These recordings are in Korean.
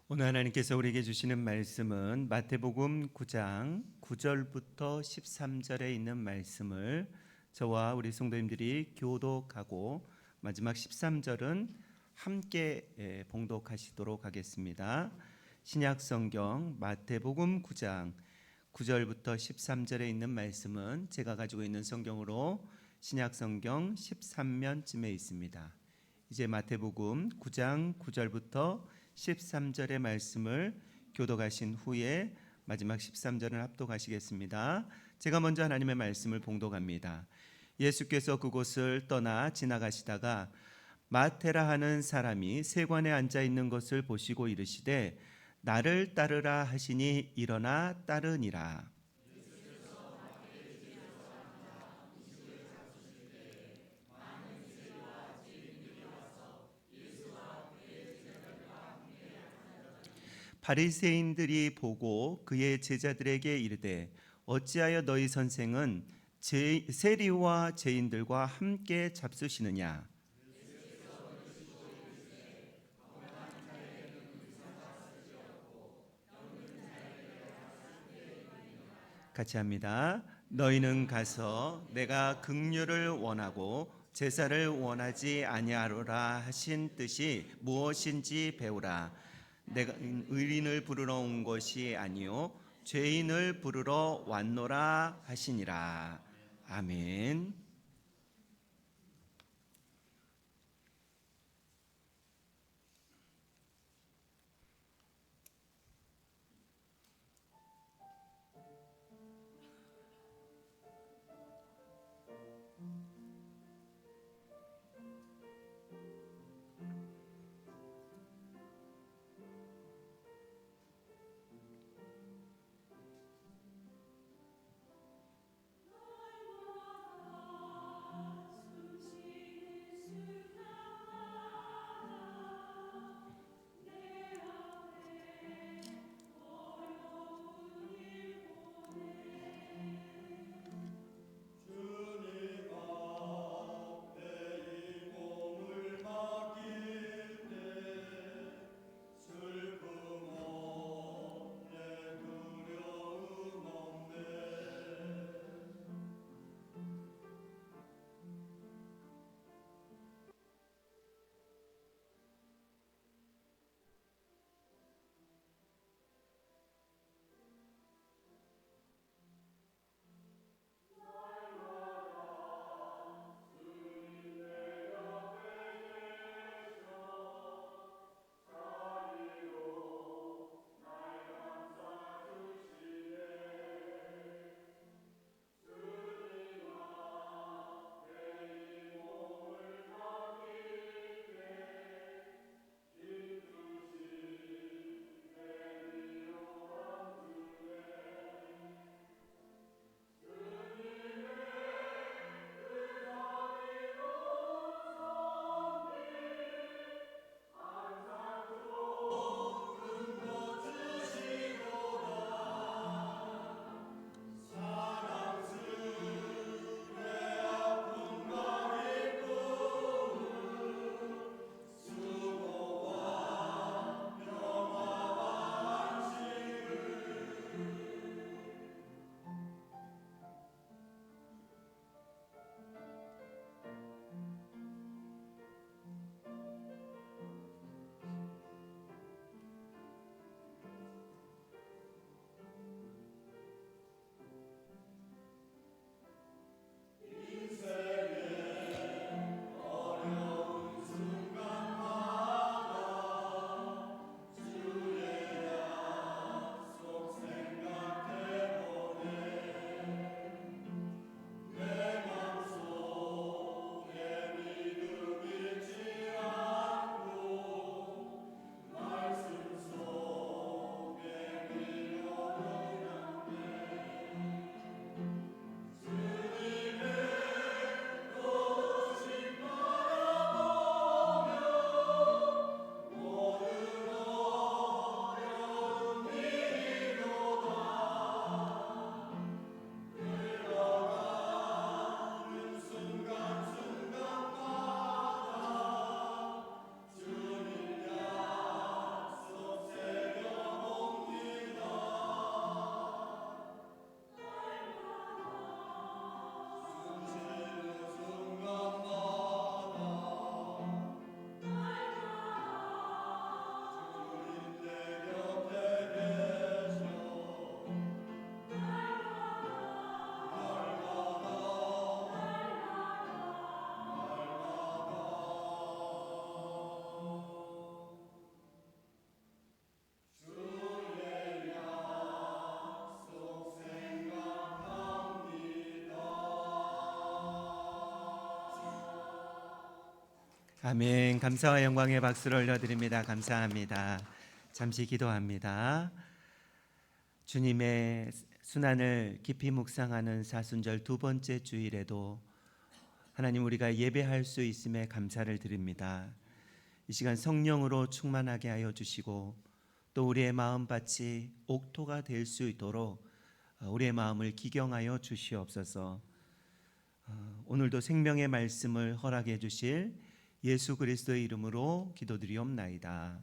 오늘 하나님께서 우리에게 주시는 말씀은 마태복음 9장 9절부터 13절에 있는 말씀을 저와 우리 성도님들이 교독하고 마지막 13절은 함께 봉독하시도록 하겠습니다. 신약성경 마태복음 9장 9절부터 13절에 있는 말씀은 제가 가지고 있는 성경으로 신약성경 13면쯤에 있습니다. 이제 마태복음 9장 9절부터 13절의 말씀을 교독하신 후에 마지막 13절을 합독하시겠습니다. 제가 먼저 하나님의 말씀을 봉독합니다. 예수께서 그곳을 떠나 지나가시다가 마테라 하는 사람이 세관에 앉아 있는 것을 보시고 이르시되 나를 따르라 하시니 일어나 따르니라. 바리새인들이 보고 그의 제자들에게 이르되 어찌하여 너희 선생은 세리와 죄인들과 함께 잡수시느냐. 같이 합니다. 너희는 가서 내가 긍휼을 원하고 제사를 원하지 아니하노라 하신 뜻이 무엇인지 배우라. 내가 의인을 부르러 온 것이 아니요 죄인을 부르러 왔노라 하시니라. 아멘. 아멘. 감사와 영광의 박수를 올려드립니다. 감사합니다. 잠시 기도합니다. 주님의 순환을 깊이 묵상하는 사순절 두 번째 주일에도 하나님, 우리가 예배할 수 있음에 감사를 드립니다. 이 시간 성령으로 충만하게 하여 주시고 또 우리의 마음밭이 옥토가 될 수 있도록 우리의 마음을 기경하여 주시옵소서. 오늘도 생명의 말씀을 허락해 주실 예수 그리스도의 이름으로 기도드리옵나이다.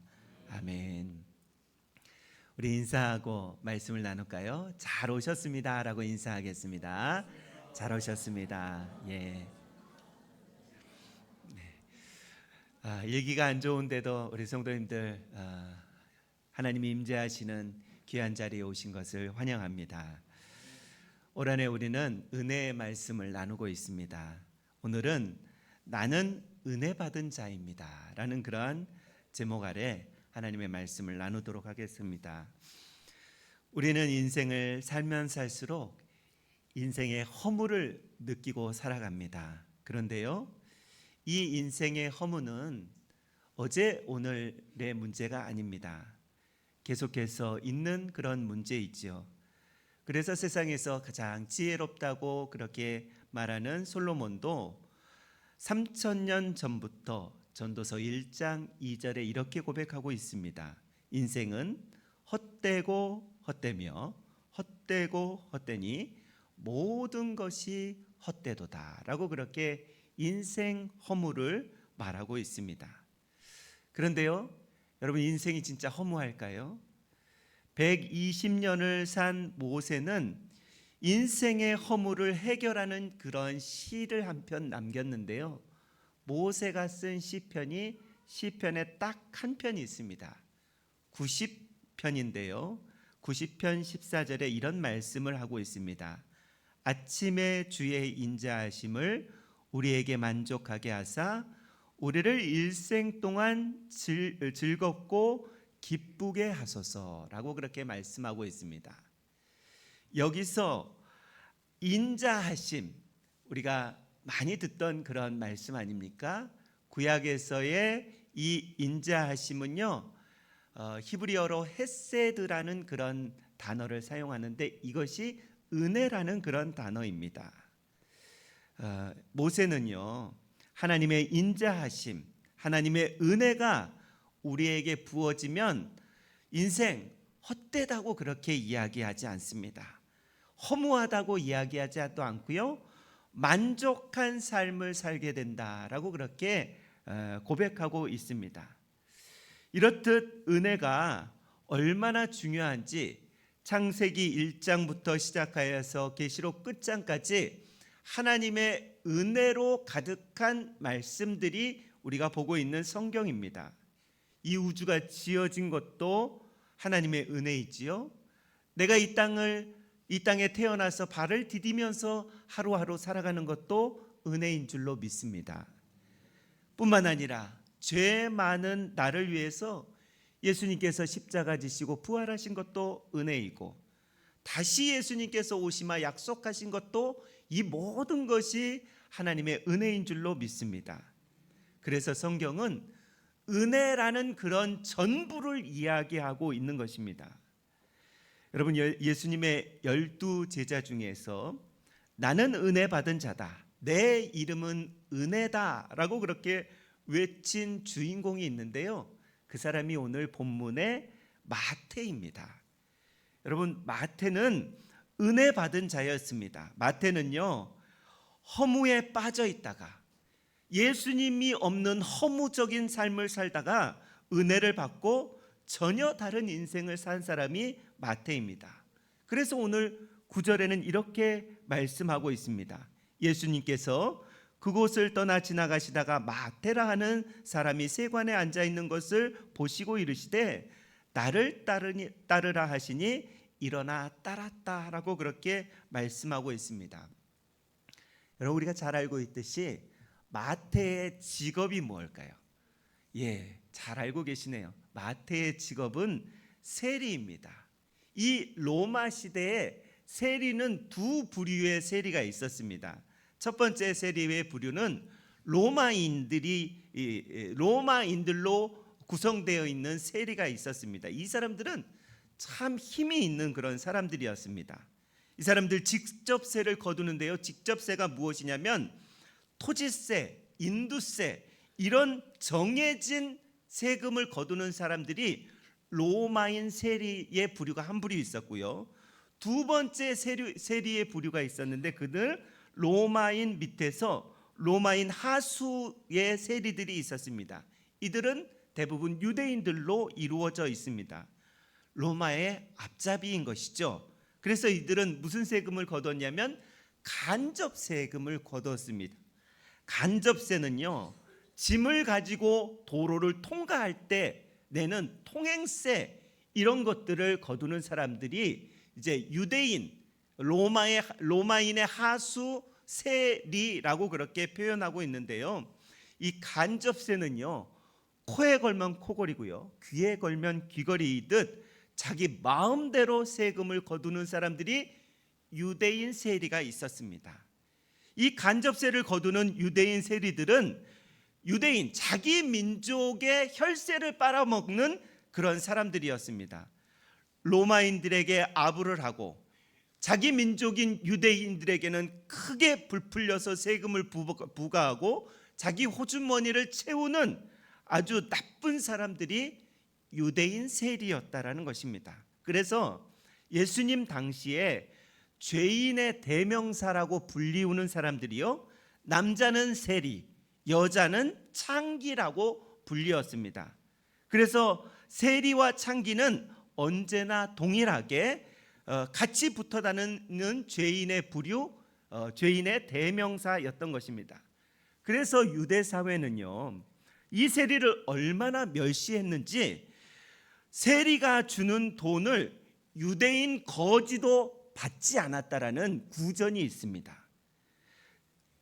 아멘. 우리 인사하고 말씀을 나눌까요? 잘 오셨습니다 라고 인사하겠습니다. 잘 오셨습니다. 예. 일기가 안 좋은데도 우리 성도님들 하나님이 임재하시는 귀한 자리에 오신 것을 환영합니다. 올 한해 우리는 은혜의 말씀을 나누고 있습니다. 오늘은 나는 은혜 받은 자입니다 라는 그러한 제목 아래 하나님의 말씀을 나누도록 하겠습니다. 우리는 인생을 살면 살수록 인생의 허물을 느끼고 살아갑니다. 그런데요, 이 인생의 허물은 어제 오늘의 문제가 아닙니다. 계속해서 있는 그런 문제이지요. 그래서 세상에서 가장 지혜롭다고 그렇게 말하는 솔로몬도 3000년 전부터 전도서 1장 2절에 이렇게 고백하고 있습니다. 인생은 헛되고 헛되며 헛되고 헛되니 모든 것이 헛되도다 라고 그렇게 인생 허물을 말하고 있습니다. 그런데요, 여러분, 인생이 진짜 허무할까요? 120년을 산 모세는 인생의 허물을 해결하는 그런 시를 한 편 남겼는데요, 모세가 쓴 시편이 시편에 딱 한 편이 있습니다. 90편인데요 90편 14절에 이런 말씀을 하고 있습니다. 아침에 주의 인자하심을 우리에게 만족하게 하사 우리를 일생 동안 즐겁고 기쁘게 하소서라고 그렇게 말씀하고 있습니다. 여기서 인자하심, 우리가 많이 듣던 그런 말씀 아닙니까? 구약에서의 이 인자하심은요, 히브리어로 헤세드라는 그런 단어를 사용하는데 이것이 은혜라는 그런 단어입니다. 모세는요, 하나님의 인자하심, 하나님의 은혜가 우리에게 부어지면 인생 헛되다고 그렇게 이야기하지 않습니다. 허무하다고 이야기하지도 않고요, 만족한 삶을 살게 된다라고 그렇게 고백하고 있습니다. 이렇듯 은혜가 얼마나 중요한지 창세기 1장부터 시작하여서 계시록 끝장까지 하나님의 은혜로 가득한 말씀들이 우리가 보고 있는 성경입니다. 이 우주가 지어진 것도 하나님의 은혜이지요. 내가 이 땅에 태어나서 발을 디디면서 하루하루 살아가는 것도 은혜인 줄로 믿습니다. 뿐만 아니라 죄 많은 나를 위해서 예수님께서 십자가 지시고 부활하신 것도 은혜이고, 다시 예수님께서 오시마 약속하신 것도, 이 모든 것이 하나님의 은혜인 줄로 믿습니다. 그래서 성경은 은혜라는 그런 전부를 이야기하고 있는 것입니다. 여러분, 예수님의 12 제자 중에서 나는 은혜 받은 자다, 내 이름은 은혜다 라고 그렇게 외친 주인공이 있는데요, 그 사람이 오늘 본문의 마태입니다. 여러분, 마태는 은혜 받은 자였습니다. 마태는요, 허무에 빠져 있다가 예수님이 없는 허무적인 삶을 살다가 은혜를 받고 전혀 다른 인생을 산 사람이 마태입니다. 그래서 오늘 9절에는 이렇게 말씀하고 있습니다. 예수님께서 그곳을 떠나 지나가시다가 마태라 하는 사람이 세관에 앉아 있는 것을 보시고 이르시되 나를 따르라 하시니 일어나 따랐다라고 그렇게 말씀하고 있습니다. 여러분, 우리가 잘 알고 있듯이 마태의 직업이 뭘까요? 잘 알고 계시네요. 마태의 직업은 세리입니다. 이 로마 시대에 세리는 두 부류의 세리가 있었습니다. 첫 번째 세리의 부류는 로마인들로 구성되어 있는 세리가 있었습니다. 이 사람들은 참 힘이 있는 그런 사람들이었습니다. 이 사람들 직접세를 거두는데요. 직접세가 무엇이냐면 토지세, 인두세 이런 정해진 세금을 거두는 사람들이 로마인 세리의 부류가 한 부류 있었고요. 두 번째 세리의 부류가 있었는데 그들 로마인 밑에서 로마인 하수의 세리들이 있었습니다. 이들은 대부분 유대인들로 이루어져 있습니다. 로마의 앞잡이인 것이죠. 그래서 이들은 무슨 세금을 거뒀냐면 간접세금을 거뒀습니다. 간접세는요, 짐을 가지고 도로를 통과할 때 내는 통행세 이런 것들을 거두는 사람들이 이제 유대인, 로마인의 하수 세리라고 그렇게 표현하고 있는데요. 이 간접세는요, 코에 걸면 코걸이고요, 귀에 걸면 귀걸이이듯 자기 마음대로 세금을 거두는 사람들이 유대인 세리가 있었습니다. 이 간접세를 거두는 유대인 세리들은 유대인 자기 민족의 혈세를 빨아먹는 그런 사람들이었습니다. 로마인들에게 아부를 하고 자기 민족인 유대인들에게는 크게 부풀려서 세금을 부과하고 자기 호주머니를 채우는 아주 나쁜 사람들이 유대인 세리였다라는 것입니다. 그래서 예수님 당시에 죄인의 대명사라고 불리우는 사람들이요, 남자는 세리, 여자는 창기라고 불리었습니다. 그래서 세리와 창기는 언제나 동일하게 같이 붙어 다니는 죄인의 부류, 죄인의 대명사였던 것입니다. 그래서 유대 사회는요, 이 세리를 얼마나 멸시했는지 세리가 주는 돈을 유대인 거지도 받지 않았다라는 구전이 있습니다.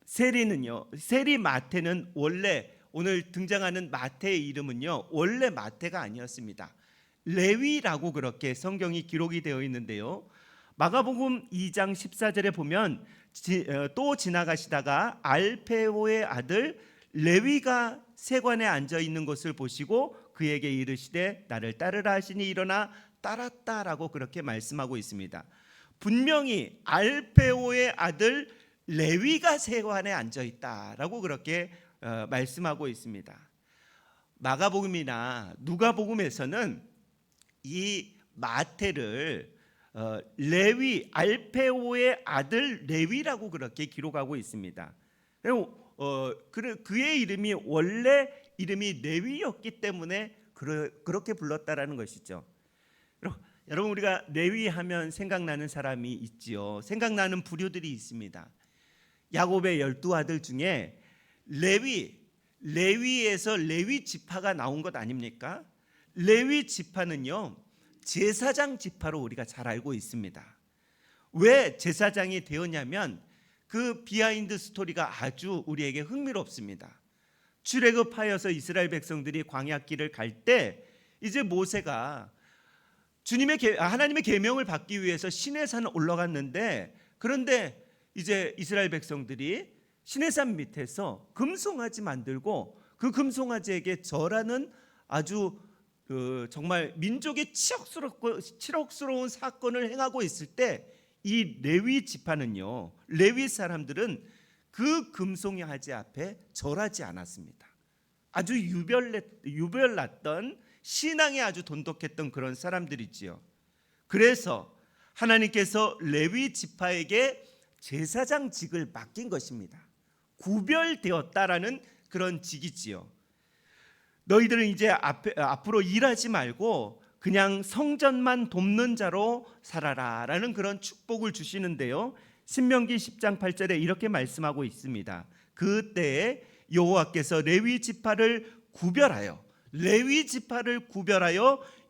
세리 마태는 원래 오늘 등장하는 마태의 이름은요, 원래 마태가 아니었습니다. 레위라고 그렇게 성경이 기록이 되어 있는데요. 마가복음 2장 14절에 보면 또 지나가시다가 알페오의 아들 레위가 세관에 앉아 있는 것을 보시고 그에게 이르시되 나를 따르라 하시니 일어나 따랐다라고 그렇게 말씀하고 있습니다. 분명히 알페오의 아들 레위가 세관에 앉아 있다라고 그렇게 말씀하고 있습니다. 마가복음이나 누가복음에서는 이 마태를 레위, 알페오의 아들 레위라고 그렇게 기록하고 있습니다. 그의 이름이 원래 이름이 레위였기 때문에 그렇게 불렀다라는 것이죠. 여러분, 우리가 레위 하면 생각나는 사람이 있지요. 생각나는 부류들이 있습니다. 야곱의 12아들 중에 레위에서 레위 지파가 나온 것 아닙니까? 레위 지파는요, 제사장 지파로 우리가 잘 알고 있습니다. 왜 제사장이 되었냐면 그 비하인드 스토리가 아주 우리에게 흥미롭습니다. 출애굽하여서 이스라엘 백성들이 광야길을 갈 때 이제 모세가 하나님의 계명을 받기 위해서 시내산 올라갔는데, 그런데 이제 이스라엘 백성들이 시내산 밑에서 금송아지 만들고 그 금송아지에게 절하는 아주 정말 민족의 치욕스러운 사건을 행하고 있을 때 이 레위 지파는요, 레위 사람들은 그 금송아지 앞에 절하지 않았습니다. 아주 유별났던 신앙에 아주 돈독했던 그런 사람들이지요. 그래서 하나님께서 레위 지파에게 제사장직을 맡긴 것입니다. 구별되었다라는 그런 직이지요. 너희들은 이제 앞으로 일하지 말고 그냥 성전만 돕는 자로 살아라라는 그런 축복을 주시는데요. 신명기 10장 8절에 이렇게 말씀하고 있습니다. 그때에 여호와께서 레위 지파를 구별하여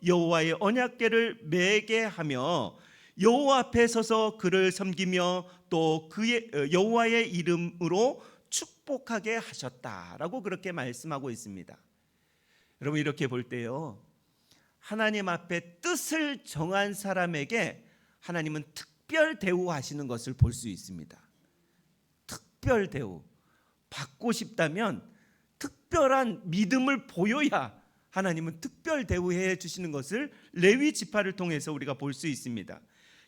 여호와의 언약궤를 매게 하며 여호와 앞에 서서 그를 섬기며 또 그의 여호와의 이름으로 축복하게 하셨다라고 그렇게 말씀하고 있습니다. 여러분, 이렇게 볼 때요, 하나님 앞에 뜻을 정한 사람에게 하나님은 특별 대우하시는 것을 볼 수 있습니다. 특별 대우. 받고 싶다면 특별한 믿음을 보여야 하나님은 특별 대우해 주시는 것을 레위 지파를 통해서 우리가 볼 수 있습니다.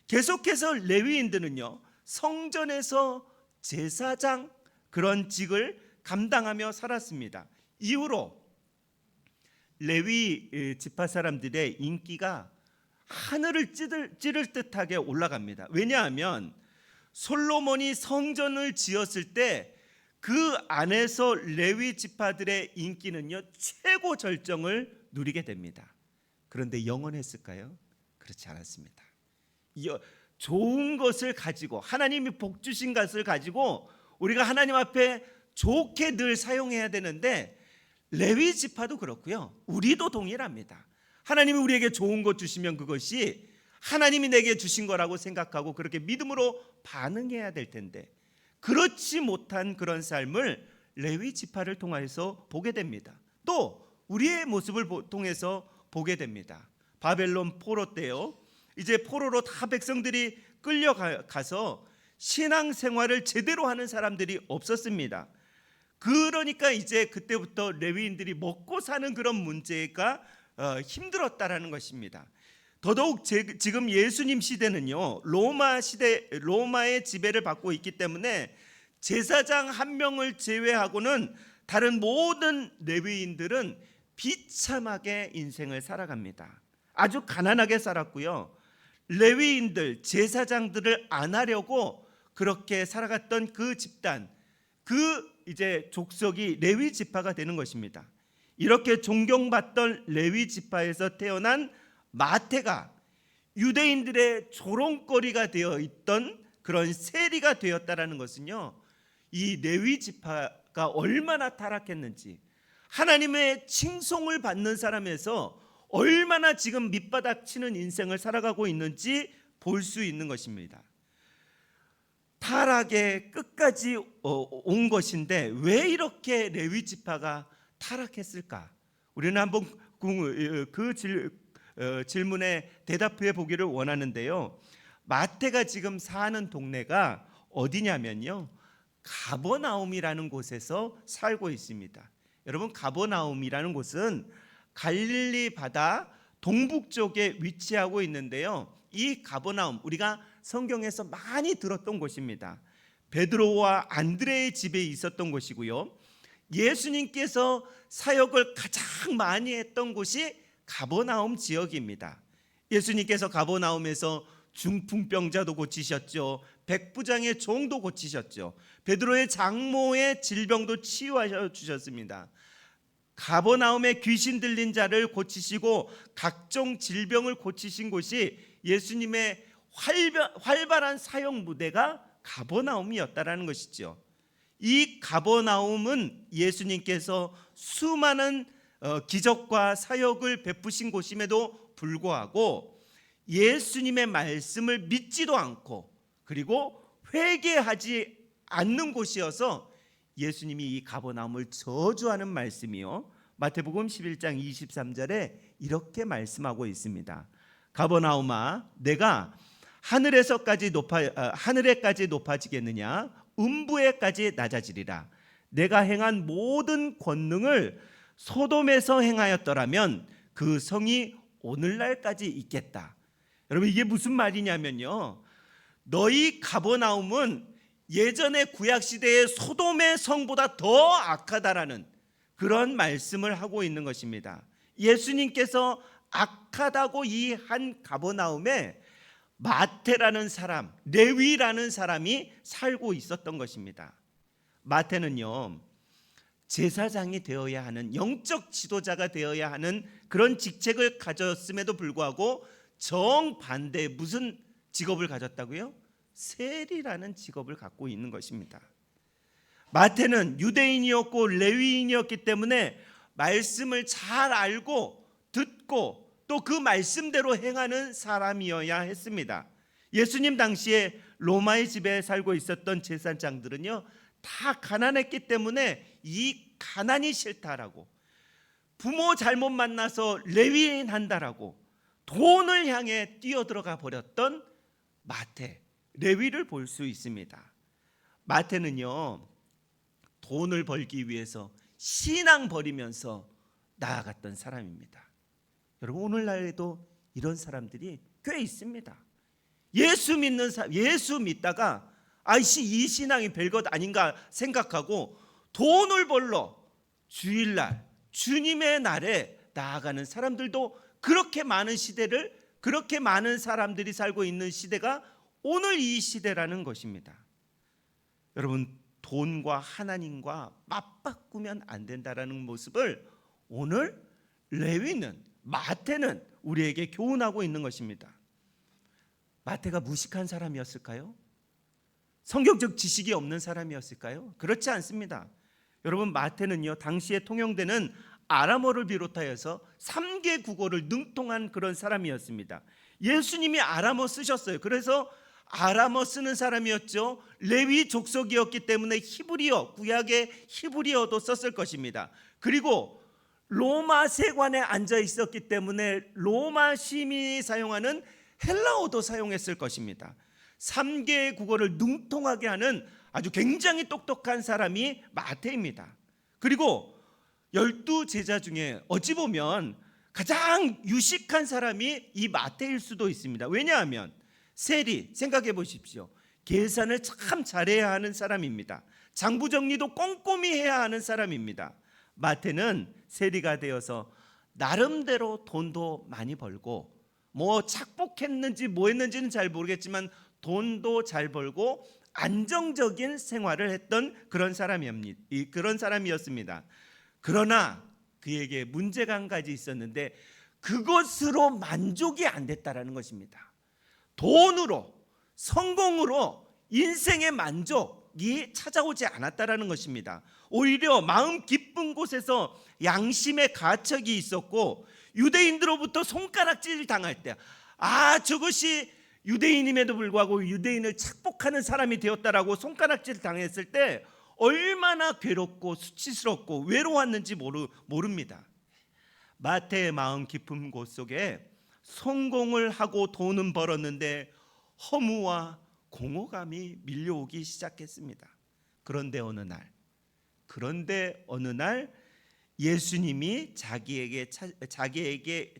계속해서 레위인들은요, 성전에서 제사장 그런 직을 감당하며 살았습니다. 이후로 레위 지파 사람들의 인기가 하늘을 찌를 듯하게 올라갑니다. 왜냐하면 솔로몬이 성전을 지었을 때 그 안에서 레위 지파들의 인기는요, 최고 절정을 누리게 됩니다. 그런데 영원했을까요? 그렇지 않았습니다. 좋은 것을 가지고, 하나님이 복 주신 것을 가지고 우리가 하나님 앞에 좋게 늘 사용해야 되는데, 레위 지파도 그렇고요, 우리도 동일합니다. 하나님이 우리에게 좋은 것 주시면 그것이 하나님이 내게 주신 거라고 생각하고 그렇게 믿음으로 반응해야 될 텐데, 그렇지 못한 그런 삶을 레위 지파를 통해서 보게 됩니다. 또 우리의 모습을 통해서 보게 됩니다. 바벨론 포로 때요, 이제 포로로 다 백성들이 끌려가서 신앙생활을 제대로 하는 사람들이 없었습니다. 그러니까 이제 그때부터 레위인들이 먹고 사는 그런 문제가 힘들었다라는 것입니다. 더더욱 지금 예수님 시대는요, 로마의 지배를 받고 있기 때문에 제사장 한 명을 제외하고는 다른 모든 레위인들은 비참하게 인생을 살아갑니다. 아주 가난하게 살았고요, 레위인들, 제사장들을 안 하려고 그렇게 살아갔던 그 집단, 그 이제 족속이 레위 지파가 되는 것입니다. 이렇게 존경받던 레위 지파에서 태어난 마태가 유대인들의 조롱거리가 되어 있던 그런 세리가 되었다라는 것은요, 이 레위 지파가 얼마나 타락했는지, 하나님의 칭송을 받는 사람에서 얼마나 지금 밑바닥 치는 인생을 살아가고 있는지 볼 수 있는 것입니다. 타락의 끝까지 온 것인데 왜 이렇게 레위 지파가 타락했을까? 우리는 한번 그 질문에 대답해 보기를 원하는데요, 마태가 지금 사는 동네가 어디냐면요, 가버나움이라는 곳에서 살고 있습니다. 여러분, 가버나움이라는 곳은 갈릴리 바다 동북쪽에 위치하고 있는데요, 이 가버나움, 우리가 성경에서 많이 들었던 곳입니다. 베드로와 안드레의 집에 있었던 곳이고요, 예수님께서 사역을 가장 많이 했던 곳이 가버나움 지역입니다. 예수님께서 가버나움에서 중풍병자도 고치셨죠. 백부장의 종도 고치셨죠. 베드로의 장모의 질병도 치유하여 주셨습니다. 가버나움에 귀신 들린 자를 고치시고 각종 질병을 고치신 곳이 예수님의 활발한 사역 무대가 가버나움이었다라는 것이죠. 이 가버나움은 예수님께서 수많은 기적과 사역을 베푸신 곳임에도 불구하고 예수님의 말씀을 믿지도 않고 그리고 회개하지 않는 곳이어서 예수님이 이 가버나움을 저주하는 말씀이요, 마태복음 11장 23절에 이렇게 말씀하고 있습니다. 가버나움아, 내가 하늘에까지 높아지겠느냐? 음부에까지 낮아지리라. 내가 행한 모든 권능을 소돔에서 행하였더라면 그 성이 오늘날까지 있겠다. 여러분, 이게 무슨 말이냐면요, 너희 가버나움은 예전의 구약시대의 소돔의 성보다 더 악하다라는 그런 말씀을 하고 있는 것입니다. 예수님께서 악하다고 이 한 가버나움에 마태라는 사람, 레위라는 사람이 살고 있었던 것입니다. 마태는요, 제사장이 되어야 하는, 영적 지도자가 되어야 하는 그런 직책을 가졌음에도 불구하고 정반대 무슨 직업을 가졌다고요? 세리라는 직업을 갖고 있는 것입니다. 마태는 유대인이었고 레위인이었기 때문에 말씀을 잘 알고 듣고 또 그 말씀대로 행하는 사람이어야 했습니다. 예수님 당시에 로마의 집에 살고 있었던 제사장들은요, 다 가난했기 때문에 이 가난이 싫다라고, 부모 잘못 만나서 레위인 한다라고 돈을 향해 뛰어들어가 버렸던 마태, 레위를 볼 수 있습니다. 마태는요, 돈을 벌기 위해서 신앙 버리면서 나아갔던 사람입니다. 여러분, 오늘날에도 이런 사람들이 꽤 있습니다. 예수 믿다가 아이씨 이 신앙이 별것 아닌가 생각하고 돈을 벌러 주일날 주님의 날에 나아가는 사람들도 그렇게 많은 시대를, 그렇게 많은 사람들이 살고 있는 시대가 오늘 이 시대라는 것입니다. 여러분, 돈과 하나님과 맞바꾸면 안 된다라는 모습을 오늘 레위는, 마태는 우리에게 교훈하고 있는 것입니다. 마태가 무식한 사람이었을까요? 성경적 지식이 없는 사람이었을까요? 그렇지 않습니다. 여러분, 마태는요, 당시에 통용되는 아람어를 비롯하여서 3개 국어를 능통한 그런 사람이었습니다. 예수님이 아람어 쓰셨어요. 그래서 아람어 쓰는 사람이었죠. 레위 족속이었기 때문에 히브리어, 구약의 히브리어도 썼을 것입니다. 그리고 로마 세관에 앉아 있었기 때문에 로마 시민이 사용하는 헬라어도 사용했을 것입니다. 3개의 국어를 능통하게 하는 아주 굉장히 똑똑한 사람이 마태입니다. 그리고 12제자 중에 어찌 보면 가장 유식한 사람이 이 마태일 수도 있습니다. 왜냐하면 세리, 생각해 보십시오. 계산을 참 잘해야 하는 사람입니다. 장부 정리도 꼼꼼히 해야 하는 사람입니다. 마태는 세리가 되어서 나름대로 돈도 많이 벌고, 뭐 착복했는지 뭐 했는지는 잘 모르겠지만 돈도 잘 벌고 안정적인 생활을 했던 그런 사람이었습니다. 그러나 그에게 문제가 한 가지 있었는데 그것으로 만족이 안 됐다라는 것입니다. 돈으로, 성공으로 인생의 만족이 찾아오지 않았다라는 것입니다. 오히려 마음 깊은 곳에서 양심의 가책이 있었고, 유대인들로부터 손가락질 당할 때, 저것이 유대인임에도 불구하고 유대인을 착복하는 사람이 되었다라고 손가락질 당했을 때 얼마나 괴롭고 수치스럽고 외로웠는지 모릅니다. 마태의 마음 깊은 곳 속에 성공을 하고 돈은 벌었는데 허무와 공허감이 밀려오기 시작했습니다. 그런데 어느 날 예수님이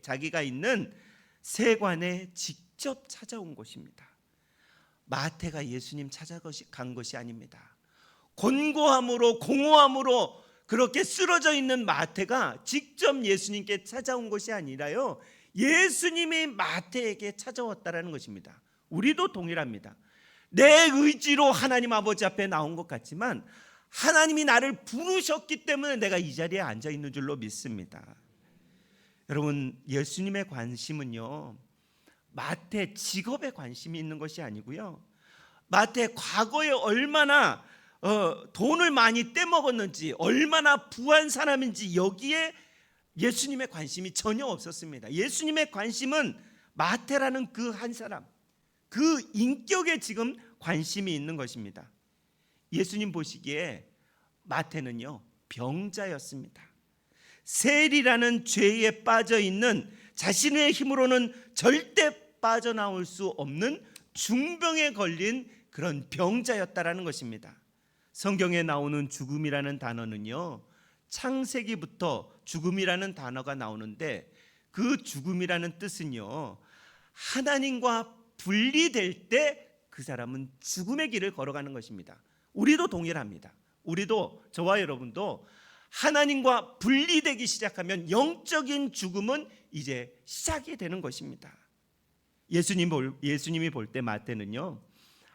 자기가 있는 세관에 직접 찾아온 것입니다. 마태가 예수님 찾아간 것이 아닙니다. 곤고함으로 공허함으로 그렇게 쓰러져 있는 마태가 직접 예수님께 찾아온 것이 아니라요, 예수님이 마태에게 찾아왔다라는 것입니다. 우리도 동일합니다. 내 의지로 하나님 아버지 앞에 나온 것 같지만 하나님이 나를 부르셨기 때문에 내가 이 자리에 앉아 있는 줄로 믿습니다. 여러분, 예수님의 관심은요, 마태 직업에 관심이 있는 것이 아니고요, 마태 과거에 얼마나 돈을 많이 떼먹었는지, 얼마나 부한 사람인지 여기에 예수님의 관심이 전혀 없었습니다. 예수님의 관심은 마태라는 그 한 사람, 그 인격에 지금 관심이 있는 것입니다. 예수님 보시기에 마태는요, 병자였습니다. 세리라는 죄에 빠져 있는, 자신의 힘으로는 절대 빠져나올 수 없는 중병에 걸린 그런 병자였다라는 것입니다. 성경에 나오는 죽음이라는 단어는요, 창세기부터 죽음이라는 단어가 나오는데 그 죽음이라는 뜻은요, 하나님과 분리될 때 그 사람은 죽음의 길을 걸어가는 것입니다. 우리도 동일합니다. 우리도, 저와 여러분도 하나님과 분리되기 시작하면 영적인 죽음은 이제 시작이 되는 것입니다. 예수님이 볼 때 마태는요,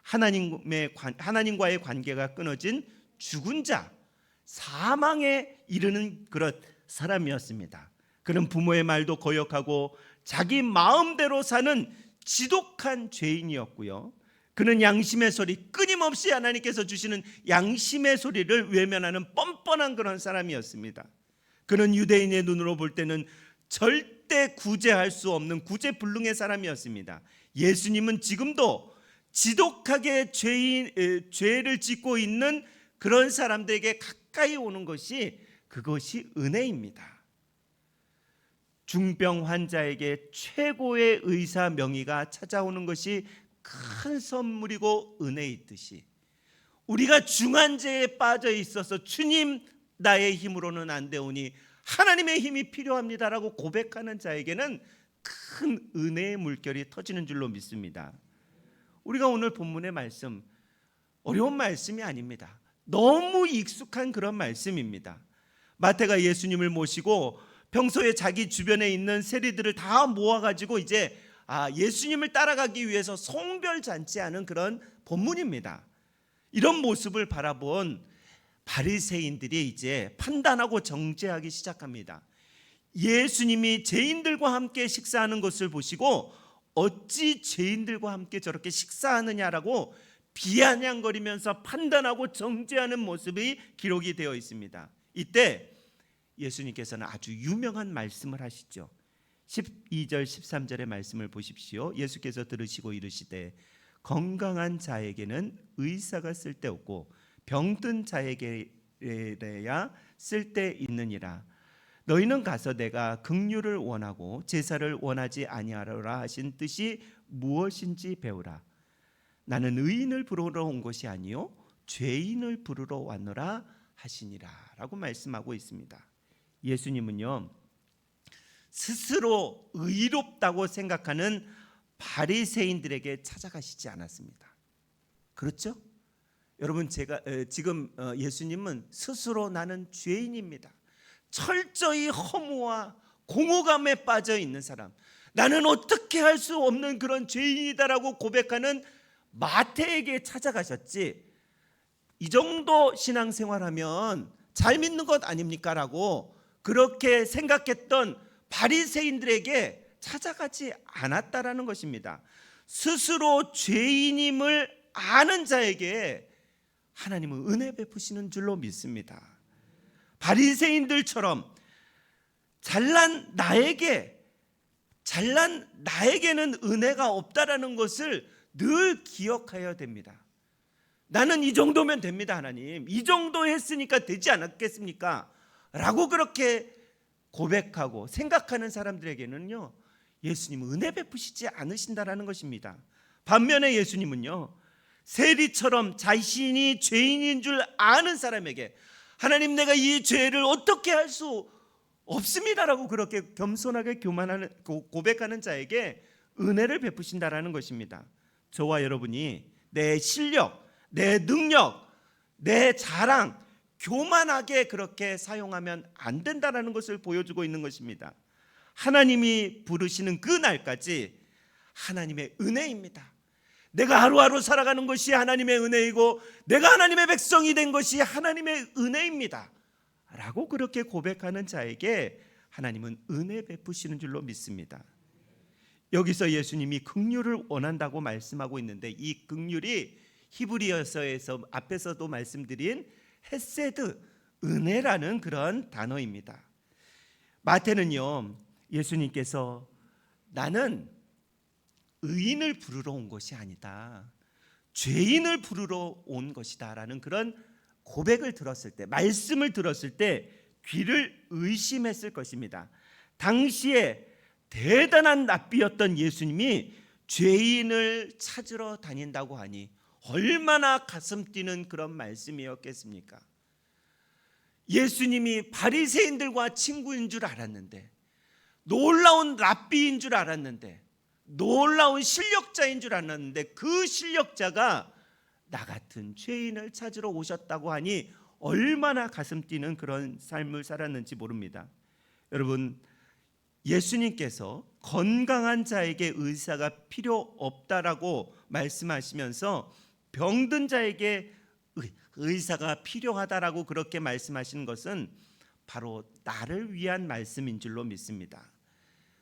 하나님과의 관계가 끊어진 죽은 자, 사망에 이르는 그런 사람이었습니다. 그는 부모의 말도 거역하고 자기 마음대로 사는 지독한 죄인이었고요, 그는 양심의 소리, 끊임없이 하나님께서 주시는 양심의 소리를 외면하는 뻔뻔한 그런 사람이었습니다. 그는 유대인의 눈으로 볼 때는 절대 구제할 수 없는 구제불능의 사람이었습니다. 예수님은 지금도 지독하게 죄를 짓고 있는 그런 사람들에게 가까이 오는 그것이 은혜입니다. 중병 환자에게 최고의 의사 명의가 찾아오는 것이 큰 선물이고 은혜이듯이 우리가 중한죄에 빠져 있어서 주님 나의 힘으로는 안 되오니 하나님의 힘이 필요합니다라고 고백하는 자에게는 큰 은혜의 물결이 터지는 줄로 믿습니다. 우리가 오늘 본문의 말씀 어려운 말씀이 아닙니다. 너무 익숙한 그런 말씀입니다. 마태가 예수님을 모시고 평소에 자기 주변에 있는 세리들을 다 모아가지고 이제 예수님을 따라가기 위해서 송별 잔치하는 그런 본문입니다. 이런 모습을 바라본 바리새인들이 이제 판단하고 정죄하기 시작합니다. 예수님이 죄인들과 함께 식사하는 것을 보시고 어찌 죄인들과 함께 저렇게 식사하느냐라고 비아냥거리면서 판단하고 정죄하는 모습이 기록이 되어 있습니다. 이때 예수님께서는 아주 유명한 말씀을 하시죠. 12절 13절의 말씀을 보십시오. 예수께서 들으시고 이르시되 건강한 자에게는 의사가 쓸데없고 병든 자에게야 쓸데있느니라. 너희는 가서 내가 긍휼을 원하고 제사를 원하지 아니하노라 하신 뜻이 무엇인지 배우라. 나는 의인을 부르러 온 것이 아니요 죄인을 부르러 왔노라 하시니라 라고 말씀하고 있습니다. 예수님은요 스스로 의롭다고 생각하는 바리새인들에게 찾아가시지 않았습니다. 그렇죠? 여러분 지금 예수님은 스스로 나는 죄인입니다. 철저히 허무와 공허감에 빠져 있는 사람, 나는 어떻게 할 수 없는 그런 죄인이다라고 고백하는 마태에게 찾아가셨지, 이 정도 신앙생활하면 잘 믿는 것 아닙니까? 라고 그렇게 생각했던 바리새인들에게 찾아가지 않았다라는 것입니다. 스스로 죄인임을 아는 자에게 하나님은 은혜 베푸시는 줄로 믿습니다. 바리새인들처럼 잘난 나에게는 은혜가 없다라는 것을 늘 기억해야 됩니다. 나는 이 정도면 됩니다. 하나님 이 정도 했으니까 되지 않았겠습니까? 라고 그렇게 고백하고 생각하는 사람들에게는요 예수님은 은혜 베푸시지 않으신다라는 것입니다. 반면에 예수님은요 세리처럼 자신이 죄인인 줄 아는 사람에게 하나님 내가 이 죄를 어떻게 할 수 없습니다라고 그렇게 겸손하게 고백하는 자에게 은혜를 베푸신다라는 것입니다. 저와 여러분이 내 실력, 내 능력, 내 자랑 교만하게 그렇게 사용하면 안 된다라는 것을 보여주고 있는 것입니다. 하나님이 부르시는 그 날까지 하나님의 은혜입니다. 내가 하루하루 살아가는 것이 하나님의 은혜이고 내가 하나님의 백성이 된 것이 하나님의 은혜입니다 라고 그렇게 고백하는 자에게 하나님은 은혜 베푸시는 줄로 믿습니다. 여기서 예수님이 긍휼을 원한다고 말씀하고 있는데 이 긍휼이 히브리어서에서 앞에서도 말씀드린 헤세드, 은혜라는 그런 단어입니다. 마태는요 예수님께서 나는 의인을 부르러 온 것이 아니다, 죄인을 부르러 온 것이다 라는 그런 고백을 들었을 때, 말씀을 들었을 때 귀를 의심했을 것입니다. 당시에 대단한 랍비였던 예수님이 죄인을 찾으러 다닌다고 하니 얼마나 가슴 뛰는 그런 말씀이었겠습니까? 예수님이 바리새인들과 친구인 줄 알았는데, 놀라운 랍비인 줄 알았는데, 놀라운 실력자인 줄 알았는데 그 실력자가 나 같은 죄인을 찾으러 오셨다고 하니 얼마나 가슴 뛰는 그런 삶을 살았는지 모릅니다. 여러분 예수님께서 건강한 자에게 의사가 필요 없다라고 말씀하시면서 병든 자에게 의사가 필요하다라고 그렇게 말씀하시는 것은 바로 나를 위한 말씀인 줄로 믿습니다.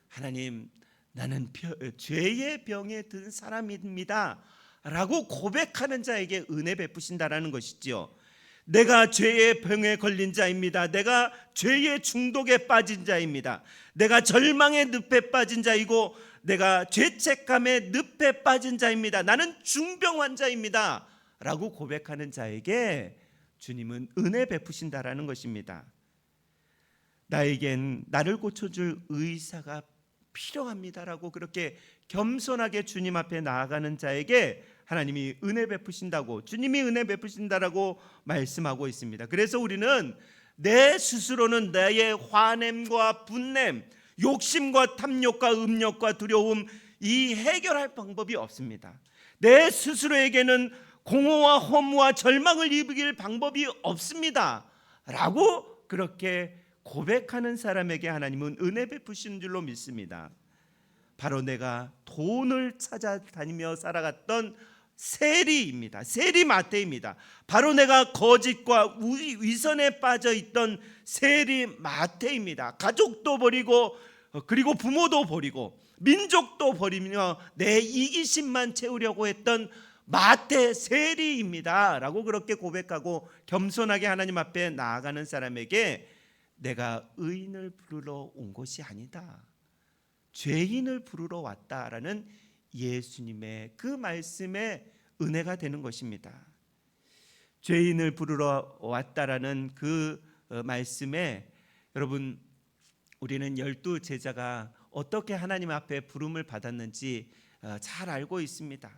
하나님 나는 죄의 병에 든 사람입니다 라고 고백하는 자에게 은혜 베푸신다라는 것이지요. 내가 죄의 병에 걸린 자입니다. 내가 죄의 중독에 빠진 자입니다. 내가 절망의 늪에 빠진 자이고 내가 죄책감의 늪에 빠진 자입니다. 나는 중병 환자입니다 라고 고백하는 자에게 주님은 은혜 베푸신다라는 것입니다. 나에겐 나를 고쳐줄 의사가 필요합니다라고 그렇게 겸손하게 주님 앞에 나아가는 자에게 하나님이 은혜 베푸신다고, 주님이 은혜 베푸신다라고 말씀하고 있습니다. 그래서 우리는 내 스스로는 나의 화냄과 분냄, 욕심과 탐욕과 음욕과 두려움 이 해결할 방법이 없습니다. 내 스스로에게는 공허와 허무와 절망을 입을 방법이 없습니다 라고 그렇게 고백하는 사람에게 하나님은 은혜 베푸시는 줄로 믿습니다. 바로 내가 돈을 찾아다니며 살아갔던 세리입니다. 세리마태입니다. 바로 내가 거짓과 위선에 빠져 있던 세리마태입니다. 가족도 버리고 그리고 부모도 버리고 민족도 버리며 내 이기심만 채우려고 했던 마태 세리입니다 라고 그렇게 고백하고 겸손하게 하나님 앞에 나아가는 사람에게 내가 의인을 부르러 온 것이 아니다, 죄인을 부르러 왔다라는 예수님의 그 말씀에 은혜가 되는 것입니다. 죄인을 부르러 왔다라는 그 말씀에 여러분, 우리는 12제자가 어떻게 하나님 앞에 부름을 받았는지 잘 알고 있습니다.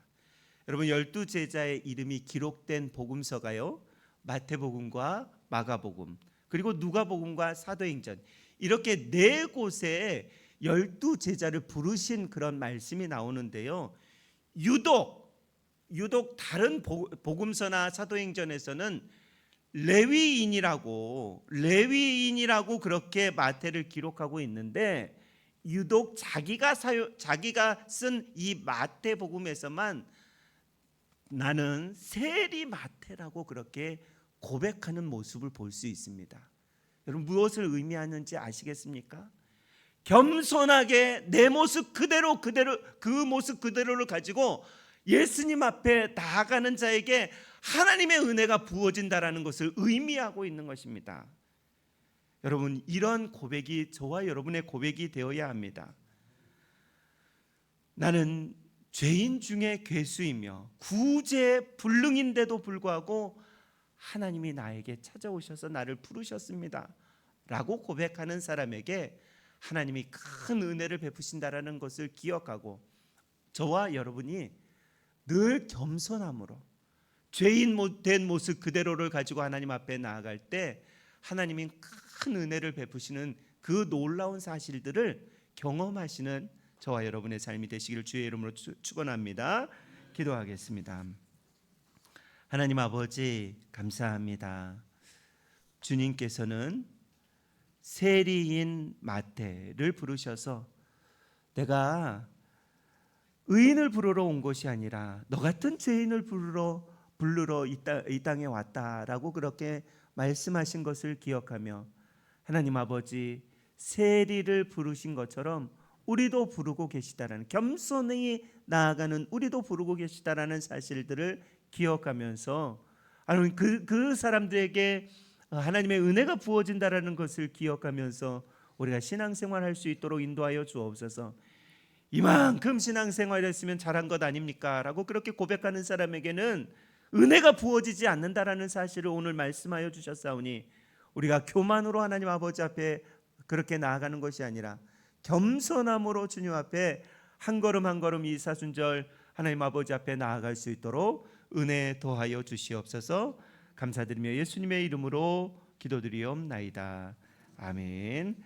여러분, 12제자의 이름이 기록된 복음서가요, 마태복음과 마가복음 그리고 누가복음과 사도행전, 이렇게 네 곳에 12제자를 부르신 그런 말씀이 나오는데요, 유독 다른 복음서나 사도행전에서는 레위인이라고 그렇게 마태를 기록하고 있는데, 유독 자기가 쓴 이 마태복음에서만 나는 세리 마태라고 그렇게 고백하는 모습을 볼 수 있습니다. 여러분, 무엇을 의미하는지 아시겠습니까? 겸손하게 내 모습 그대로 그 모습 그대로를 가지고 예수님 앞에 나아가는 자에게 하나님의 은혜가 부어진다라는 것을 의미하고 있는 것입니다. 여러분, 이런 고백이 저와 여러분의 고백이 되어야 합니다. 나는 죄인 중에 괴수이며 구제 불능인데도 불구하고 하나님이 나에게 찾아오셔서 나를 부르셨습니다 라고 고백하는 사람에게 하나님이 큰 은혜를 베푸신다라는 것을 기억하고, 저와 여러분이 늘 겸손함으로 죄인 된 모습 그대로를 가지고 하나님 앞에 나아갈 때 하나님이 큰 은혜를 베푸시는 그 놀라운 사실들을 경험하시는 저와 여러분의 삶이 되시기를 주의 이름으로 축원합니다. 기도하겠습니다. 하나님 아버지, 감사합니다. 주님께서는 세리인 마태를 부르셔서 내가 의인을 부르러 온 것이 아니라 너 같은 죄인을 부르러 이 땅에 왔다라고 그렇게 말씀하신 것을 기억하며, 하나님 아버지, 세리를 부르신 것처럼 우리도 부르고 계시다라는, 겸손히 나아가는 우리도 부르고 계시다라는 사실들을 기억하면서, 하나님 그 사람들에게 하나님의 은혜가 부어진다라는 것을 기억하면서 우리가 신앙생활할 수 있도록 인도하여 주옵소서. 이만큼 신앙생활했으면 잘한 것 아닙니까? 라고 그렇게 고백하는 사람에게는 은혜가 부어지지 않는다라는 사실을 오늘 말씀하여 주셨사오니, 우리가 교만으로 하나님 아버지 앞에 그렇게 나아가는 것이 아니라 겸손함으로 주님 앞에 한 걸음 한 걸음 이 사순절 하나님 아버지 앞에 나아갈 수 있도록 은혜 더하여 주시옵소서. 감사드리며 예수님의 이름으로 기도드리옵나이다. 아멘.